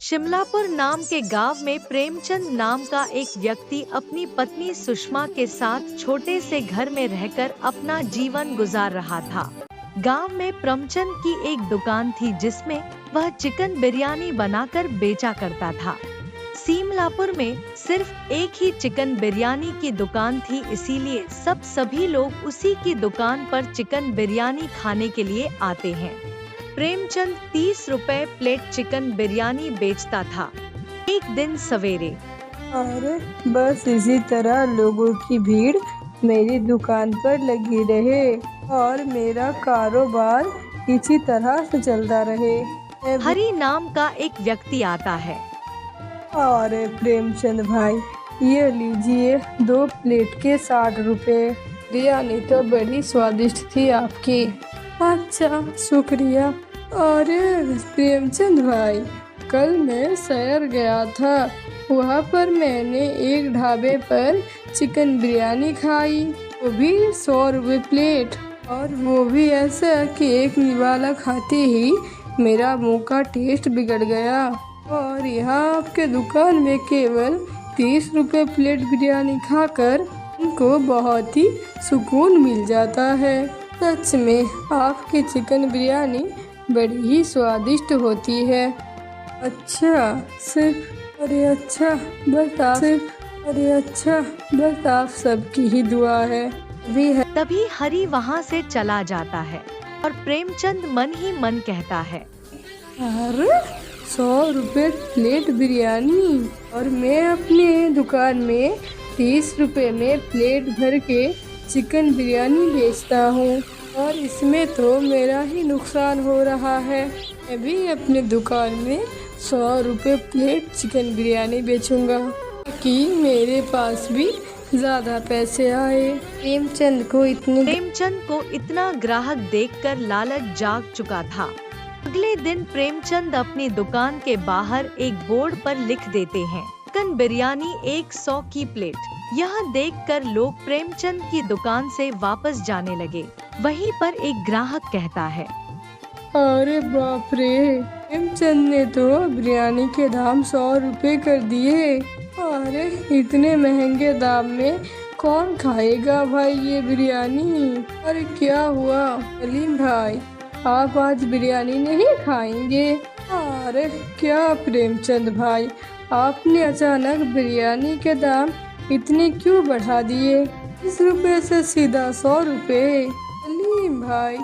शिमलापुर नाम के गांव में प्रेमचंद नाम का एक व्यक्ति अपनी पत्नी सुषमा के साथ छोटे से घर में रहकर अपना जीवन गुजार रहा था। गांव में प्रेमचंद की एक दुकान थी जिसमें वह चिकन बिरयानी बनाकर बेचा करता था। शिमलापुर में सिर्फ एक ही चिकन बिरयानी की दुकान थी, इसीलिए सभी लोग उसी की दुकान पर चिकन बिरयानी खाने के लिए आते हैं। प्रेमचंद 30 रुपए प्लेट चिकन बिरयानी बेचता था। एक दिन सवेरे अरे बस इसी तरह लोगों की भीड़ मेरी दुकान पर लगी रहे और मेरा कारोबार इसी तरह से चलता रहे। हरी नाम का एक व्यक्ति आता है। अरे प्रेमचंद भाई, ये लीजिए 2 प्लेट के 60 रुपए। बिरयानी तो बड़ी स्वादिष्ट थी आपकी। अच्छा, शुक्रिया। अरे प्रेमचंद भाई, कल मैं शहर गया था, वहाँ पर मैंने एक ढाबे पर चिकन बिरयानी खाई, वो भी 100 रुपये प्लेट, और वो भी ऐसा कि एक निवाला खाते ही मेरा मुंह का टेस्ट बिगड़ गया। और यहाँ आपके दुकान में केवल 30 रुपये प्लेट बिरयानी खाकर उनको बहुत ही सुकून मिल जाता है। सच में आपकी चिकन बिरयानी बड़ी ही स्वादिष्ट होती है। अच्छा, सिर्फ अरे अच्छा बस आप सबकी ही दुआ है। तभी हरी वहाँ से चला जाता है और प्रेमचंद मन ही मन कहता है, अरे 100 रुपये प्लेट बिरयानी और मैं अपने दुकान में 30 रुपये में प्लेट भर के चिकन बिरयानी बेचता हूँ, और इसमें तो मेरा ही नुकसान हो रहा है। मैं भी अपने दुकान में 100 रुपये प्लेट चिकन बिरयानी बेचूंगा ताकि मेरे पास भी ज्यादा पैसे आए। प्रेमचंद को इतना ग्राहक देखकर लालच जाग चुका था। अगले दिन प्रेमचंद अपनी दुकान के बाहर एक बोर्ड पर लिख देते हैं, चिकन बिरयानी 100 की प्लेट। यह देखकर लोग प्रेमचंद की दुकान से वापस जाने लगे। वहीं पर एक ग्राहक कहता है, अरे बाप रे, प्रेमचंद ने तो बिरयानी के दाम 100 रुपए कर दिए। अरे इतने महंगे दाम में कौन खाएगा भाई ये बिरयानी? अरे क्या हुआ सलीम भाई, आप आज बिरयानी नहीं खाएंगे? अरे क्या प्रेमचंद भाई, आपने अचानक बिरयानी के दाम इतने क्यों बढ़ा दिए? 30 रुपए से सीधा 100 रुपए। सलीम भाई,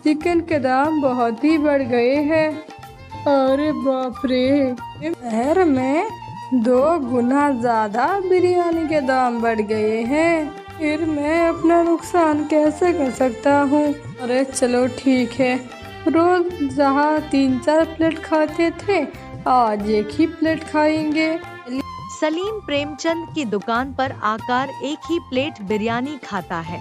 चिकन के दाम बहुत ही बढ़ गए हैं। अरे बाप रे, शहर में 2 गुना ज्यादा बिरयानी के दाम बढ़ गए हैं, फिर मैं अपना नुकसान कैसे कर सकता हूँ? अरे चलो ठीक है, रोज जहाँ 3-4 प्लेट खाते थे, आज एक ही प्लेट खाएंगे। सलीम प्रेमचंद की दुकान पर आकर एक ही प्लेट बिरयानी खाता है।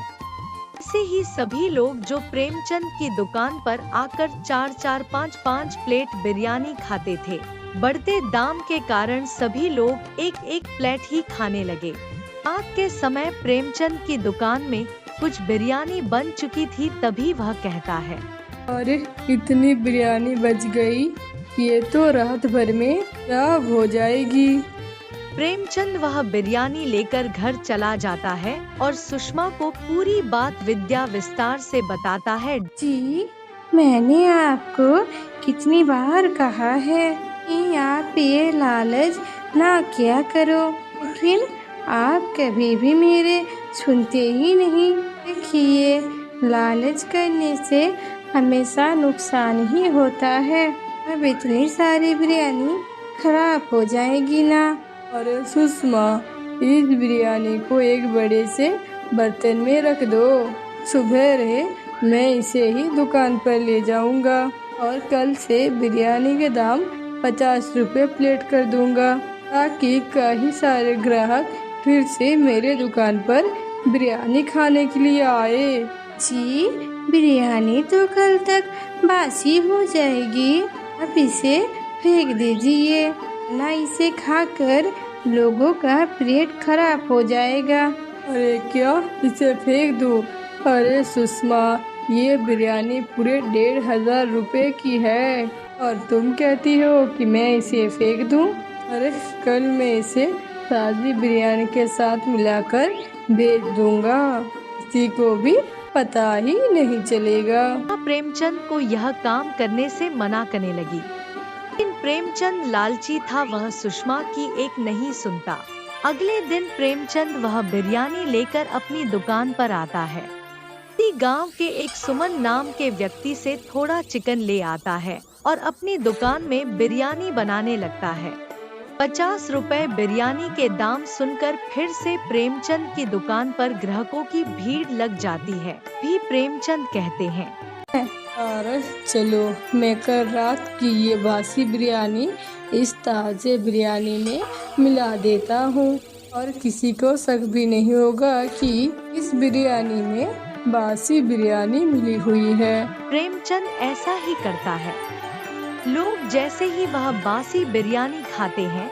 ऐसे ही सभी लोग जो प्रेमचंद की दुकान पर आकर 4-4, 5-5 प्लेट बिरयानी खाते थे, बढ़ते दाम के कारण सभी लोग एक एक प्लेट ही खाने लगे। रात के समय प्रेमचंद की दुकान में कुछ बिरयानी बन चुकी थी, तभी वह कहता है, अरे इतनी बिरयानी बच गई, ये तो रात भर में खराब हो जाएगी। प्रेमचंद वह बिरयानी लेकर घर चला जाता है और सुषमा को पूरी बात विद्या विस्तार से बताता है। जी, मैंने आपको कितनी बार कहा है कि आप ये लालच ना किया करो, लेकिन आप कभी भी मेरे सुनते ही नहीं। देखिए, लालच करने से हमेशा नुकसान ही होता है। अब इतनी सारी बिरयानी खराब हो जाएगी ना। अरे सुषमा, इस बिरयानी को एक बड़े से बर्तन में रख दो, सुबह रहे मैं इसे ही दुकान पर ले जाऊंगा और कल से बिरयानी के दाम 50 रुपये प्लेट कर दूंगा, ताकि कई सारे ग्राहक फिर से मेरे दुकान पर बिरयानी खाने के लिए आए। जी, बिरयानी तो कल तक बासी हो जाएगी, आप इसे फेंक दीजिए, ना इसे खाकर लोगों का पेट खराब हो जाएगा। अरे क्या इसे फेंक दूं? अरे सुषमा, ये बिरयानी पूरे 1500 रुपए की है और तुम कहती हो कि मैं इसे फेंक दूं? अरे कल मैं इसे ताज़ी बिरयानी के साथ मिलाकर बेच दूंगा, किसी को भी पता ही नहीं चलेगा। प्रेमचंद को यह काम करने से मना करने लगी, लेकिन प्रेमचंद लालची था, वह सुषमा की एक नहीं सुनता। अगले दिन प्रेमचंद वह बिरयानी लेकर अपनी दुकान पर आता है। इसी गांव के एक सुमन नाम के व्यक्ति से थोड़ा चिकन ले आता है और अपनी दुकान में बिरयानी बनाने लगता है। 50 रुपए बिरयानी के दाम सुनकर फिर से प्रेमचंद की दुकान पर ग्राहकों की भीड़ लग जाती है। भी प्रेमचंद कहते हैं, अरे चलो मैं कल रात की ये बासी बिरयानी इस ताज़े बिरयानी में मिला देता हूँ और किसी को शक भी नहीं होगा कि इस बिरयानी में बासी बिरयानी मिली हुई है। प्रेमचंद ऐसा ही करता है। लोग जैसे ही वह बासी बिरयानी खाते हैं,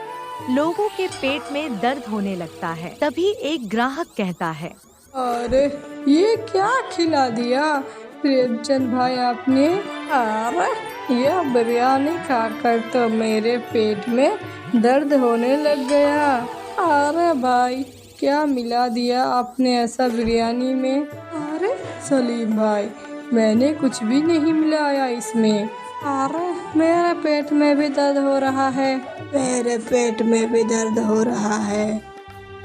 लोगों के पेट में दर्द होने लगता है। तभी एक ग्राहक कहता है, अरे ये क्या खिला दिया प्रेमचंद भाई आपने? अरे यह बिरयानी खाकर तो मेरे पेट में दर्द होने लग गया। अरे भाई क्या मिला दिया आपने ऐसा बिरयानी में? अरे सलीम भाई मैंने कुछ भी नहीं मिलाया इसमें। अरे मेरे पेट में भी दर्द हो रहा है, मेरे पेट में भी दर्द हो रहा है।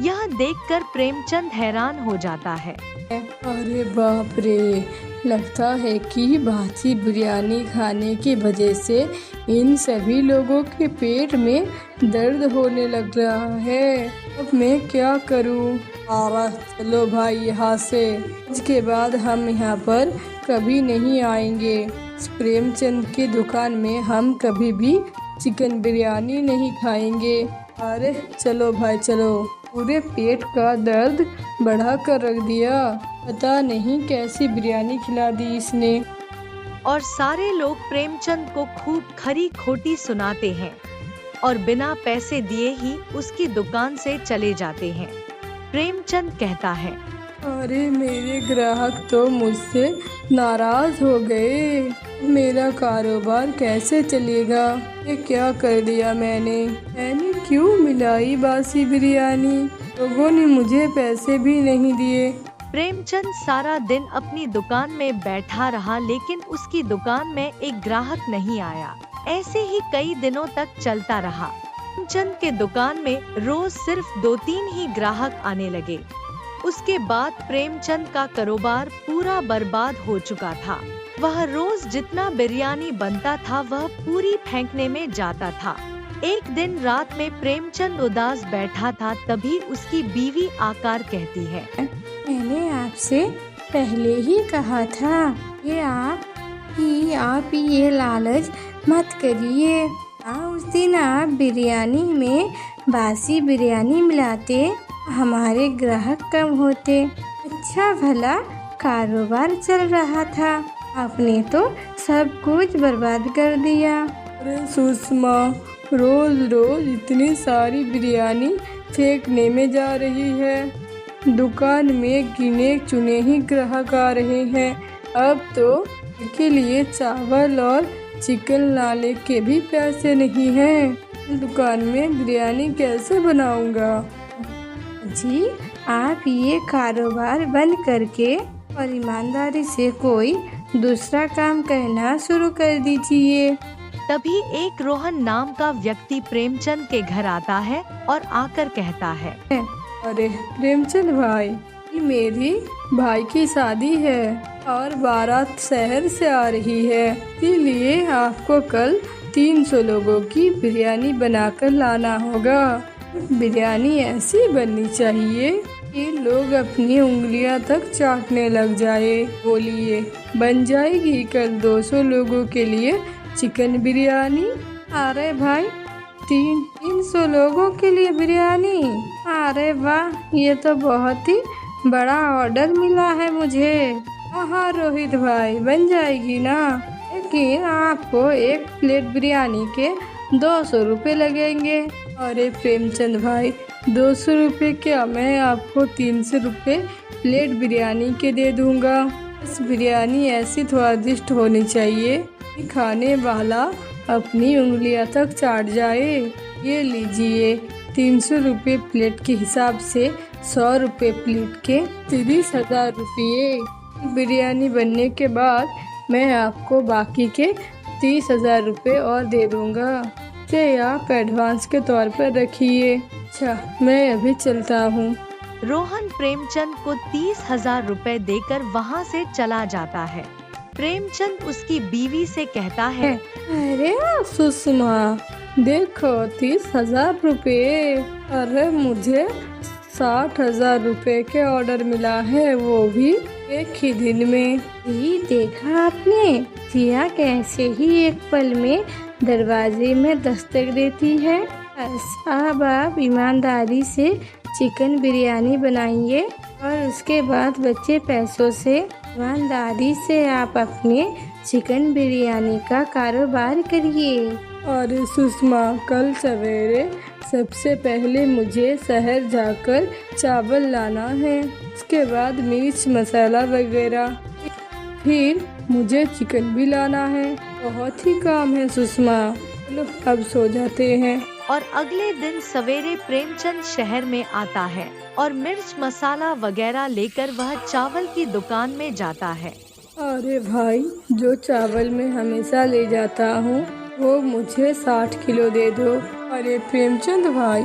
यह देखकर प्रेमचंद हैरान हो जाता है। अरे बाप रे, लगता है कि बासी बिरयानी खाने की वजह से इन सभी लोगों के पेट में दर्द होने लग रहा है। अब मैं क्या करूं? चलो भाई यहाँ से, इसके बाद हम यहाँ पर कभी नहीं आएंगे। इस प्रेमचंद की दुकान में हम कभी भी चिकन बिरयानी नहीं खाएंगे। अरे चलो भाई चलो, पूरे पेट का दर्द बढ़ा कर रख दिया, पता नहीं कैसी बिरयानी खिला दी इसने। और सारे लोग प्रेमचंद को खूब खरी खोटी सुनाते हैं और बिना पैसे दिए ही उसकी दुकान से चले जाते हैं। प्रेमचंद कहता है, अरे मेरे ग्राहक तो मुझसे नाराज हो गए, मेरा कारोबार कैसे चलेगा? ये क्या कर दिया मैंने क्यों मिलाई बासी बिरयानी? लोगों ने मुझे पैसे भी नहीं दिए। प्रेमचंद सारा दिन अपनी दुकान में बैठा रहा, लेकिन उसकी दुकान में एक ग्राहक नहीं आया। ऐसे ही कई दिनों तक चलता रहा। प्रेमचंद के दुकान में रोज सिर्फ 2-3 ही ग्राहक आने लगे। उसके बाद प्रेमचंद का कारोबार पूरा बर्बाद हो चुका था। वह रोज जितना बिरयानी बनता था वह पूरी फेंकने में जाता था। एक दिन रात में प्रेमचंद उदास बैठा था, तभी उसकी बीवी आकर कहती है, मैंने आपसे पहले ही कहा था कि आप ये लालच मत करिए। उस दिन आप बिरयानी में बासी बिरयानी मिलाते, हमारे ग्राहक कम होते, अच्छा भला कारोबार चल रहा था, आपने तो सब कुछ बर्बाद कर दिया। अरे सुषमा, रोज रोज इतनी सारी बिरयानी फेंकने में जा रही है। दुकान में गिने चुने ही ग्राहक आ रहे हैं। अब तो के लिए चावल और चिकन लाने के भी पैसे नहीं हैं। दुकान में बिरयानी कैसे बनाऊंगा? जी, आप ये कारोबार बंद करके और ईमानदारी से कोई दूसरा काम करना शुरू कर दीजिए। तभी एक रोहन नाम का व्यक्ति प्रेमचंद के घर आता है और आकर कहता है, अरे प्रेमचंद भाई, मेरी भाई की शादी है और बारात शहर से आ रही है, इसीलिए आपको कल 300 लोगों की बिरयानी बनाकर लाना होगा। बिरयानी ऐसी बननी चाहिए कि लोग अपनी उंगलियां तक चाटने लग जाए। बोलिए, बन जाएगी कल 200 लोगों के लिए चिकन बिरयानी? अरे भाई, 300 लोगों के लिए बिरयानी? अरे वाह, ये तो बहुत ही बड़ा ऑर्डर मिला है मुझे। हाँ रोहित भाई, बन जाएगी ना, लेकिन आपको एक प्लेट बिरयानी के 200 रुपये लगेंगे। अरे प्रेमचंद भाई, 200 रुपये क्या, मैं आपको 300 रुपये प्लेट बिरयानी के दे दूंगा। इस बिरयानी ऐसी स्वादिष्ट होनी चाहिए कि खाने वाला अपनी उंगलियां तक चाट जाए। ये लीजिए, 300 रुपये प्लेट के हिसाब से 100 रुपये प्लेट के 30,000 रुपये। बिरयानी बनने के बाद मैं आपको बाकी के 30,000 रुपये और दे दूँगा। इसे आप एडवांस के तौर पर रखिए। अच्छा, मैं अभी चलता हूँ। रोहन प्रेमचंद को 30,000 रुपए देकर वहाँ से चला जाता है। प्रेमचंद उसकी बीवी से कहता है, अरे सुषमा, देखो 30,000 रुपये। अरे मुझे 60,000 रुपये के ऑर्डर मिला है, वो भी एक ही दिन में। ये देखा आपने, जिया कैसे ही एक पल में दरवाजे में दस्तक देती है। बस अब आप ईमानदारी से चिकन बिरयानी बनाइए और उसके बाद बचे पैसों से ईमानदारी से आप अपने चिकन बिरयानी का कारोबार करिए। और सुषमा, कल सवेरे सबसे पहले मुझे शहर जाकर चावल लाना है, उसके बाद मिर्च मसाला वगैरह, फिर मुझे चिकन भी लाना है। बहुत ही काम है सुषमा। चलो अब सो जाते हैं। और अगले दिन सवेरे प्रेमचंद शहर में आता है और मिर्च मसाला वगैरह लेकर वह चावल की दुकान में जाता है। अरे भाई, जो चावल मैं हमेशा ले जाता हूँ वो मुझे 60 किलो दे दो। अरे प्रेमचंद भाई,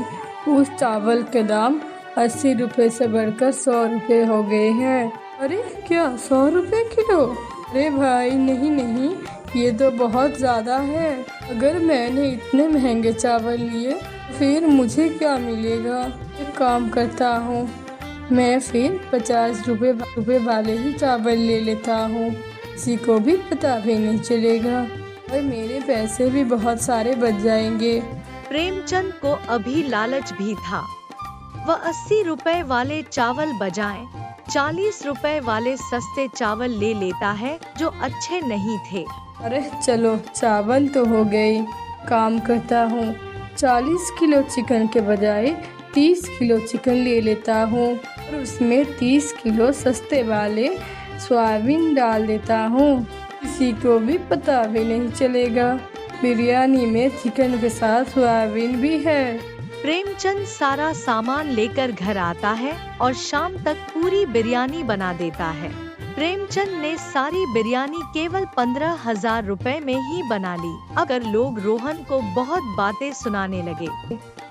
उस चावल के दाम 80 रुपए से बढ़कर 100 रुपए हो गए हैं। अरे क्या 100 रुपए किलो? अरे भाई नहीं नहीं, ये तो बहुत ज़्यादा है। अगर मैंने इतने महंगे चावल लिए फिर मुझे क्या मिलेगा? एक काम करता हूँ, मैं फिर 50 रुपए वाले ही चावल ले लेता हूँ, किसी को भी पता भी नहीं चलेगा और मेरे पैसे भी बहुत सारे बच जाएंगे। प्रेमचंद को अभी लालच भी था। वह 80 रुपए वाले चावल बजाय 40 रुपए वाले सस्ते चावल ले लेता है जो अच्छे नहीं थे। अरे चलो, चावल तो हो गई। काम करता हूँ, 40 किलो चिकन के बजाय 30 किलो चिकन ले लेता हूँ और उसमें 30 किलो सस्ते वाले सोयाबीन डाल देता हूँ, किसी को भी पता भी नहीं चलेगा। बिरयानी में चिकन के साथ सोयाबीन भी है। प्रेमचंद सारा सामान लेकर घर आता है और शाम तक पूरी बिरयानी बना देता है। प्रेमचंद ने सारी बिरयानी केवल 15,000 रुपए में ही बना ली। अगर लोग रोहन को बहुत बातें सुनाने लगे।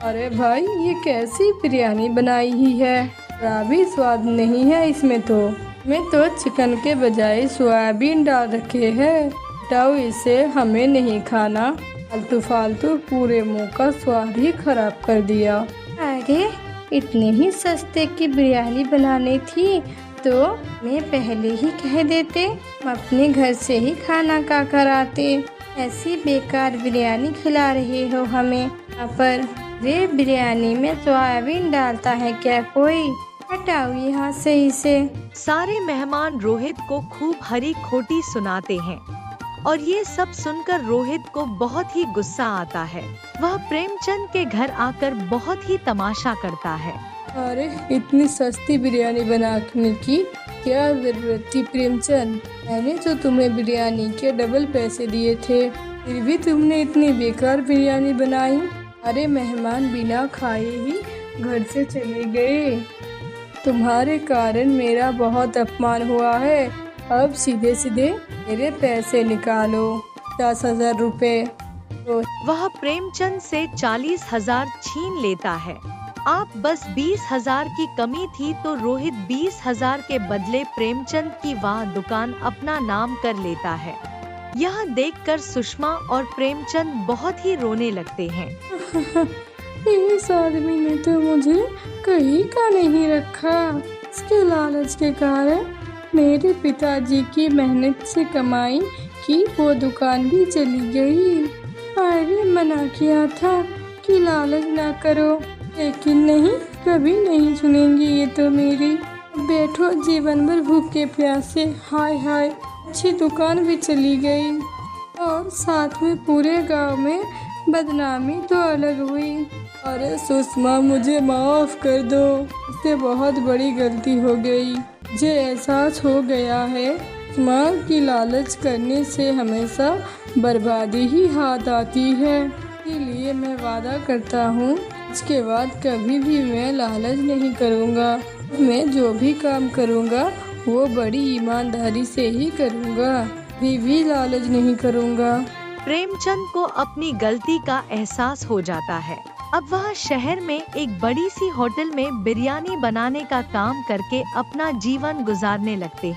अरे भाई, ये कैसी बिरयानी बनाई ही है, जरा भी स्वाद नहीं है इसमें तो। मैं तो चिकन के बजाय सोयाबीन डाल रखे हैं। हटाओ इसे, हमें नहीं खाना। फालतू फालतू पूरे मुंह का स्वाद ही खराब कर दिया। अरे इतने ही सस्ते की बिरयानी बनानी थी तो मैं पहले ही कह देते, हम अपने घर से ही खाना का कराते। ऐसी बेकार बिरयानी खिला रहे हो हमें यहाँ पर। वे बिरयानी में सोयाबीन डालता है क्या कोई? हटाओ यहाँ से इसे। सारे मेहमान रोहित को खूब हरी खोटी सुनाते हैं और ये सब सुनकर रोहित को बहुत ही गुस्सा आता है। वह प्रेमचंद के घर आकर बहुत ही तमाशा करता है। अरे इतनी सस्ती बिरयानी बनाने की क्या जरूरत थी प्रेमचंद? मैंने तो तुम्हें बिरयानी के डबल पैसे दिए थे, फिर भी तुमने इतनी बेकार बिरयानी बनाई। अरे मेहमान बिना खाए ही घर से चले गए। तुम्हारे कारण मेरा बहुत अपमान हुआ है। अब सीधे सीधे मेरे पैसे निकालो, 50,000 रुपए। वह प्रेमचंद से 40,000 छीन लेता है। आप बस 20,000 की कमी थी तो रोहित 20,000 के बदले प्रेमचंद की वह दुकान अपना नाम कर लेता है। यह देखकर सुषमा और प्रेमचंद बहुत ही रोने लगते हैं। इस आदमी ने तो मुझे कहीं का नहीं रखा। इसके लालच के कारण मेरे पिताजी की मेहनत से कमाई की वो दुकान भी चली गई। अरे मना किया था कि लालच ना करो, लेकिन नहीं, कभी नहीं सुनेंगी ये तो मेरी। बैठो जीवन भर भूखे प्यासे। हाय हाय, अच्छी दुकान भी चली गई और साथ में पूरे गांव में बदनामी तो अलग हुई। अरे सुषमा, मुझे माफ़ कर दो, इससे बहुत बड़ी गलती हो गई। मुझे एहसास हो गया है सुषमा की लालच करने से हमेशा बर्बादी ही हाथ आती है। इसीलिए मैं वादा करता हूँ इसके बाद कभी भी मैं लालच नहीं करूँगा। मैं जो भी काम करूँगा वो बड़ी ईमानदारी से ही करूँगा, कभी भी लालच नहीं करूँगा। प्रेमचंद को अपनी गलती का एहसास हो जाता है। अब वह शहर में एक बड़ी सी होटल में बिरयानी बनाने का काम करके अपना जीवन गुजारने लगते हैं।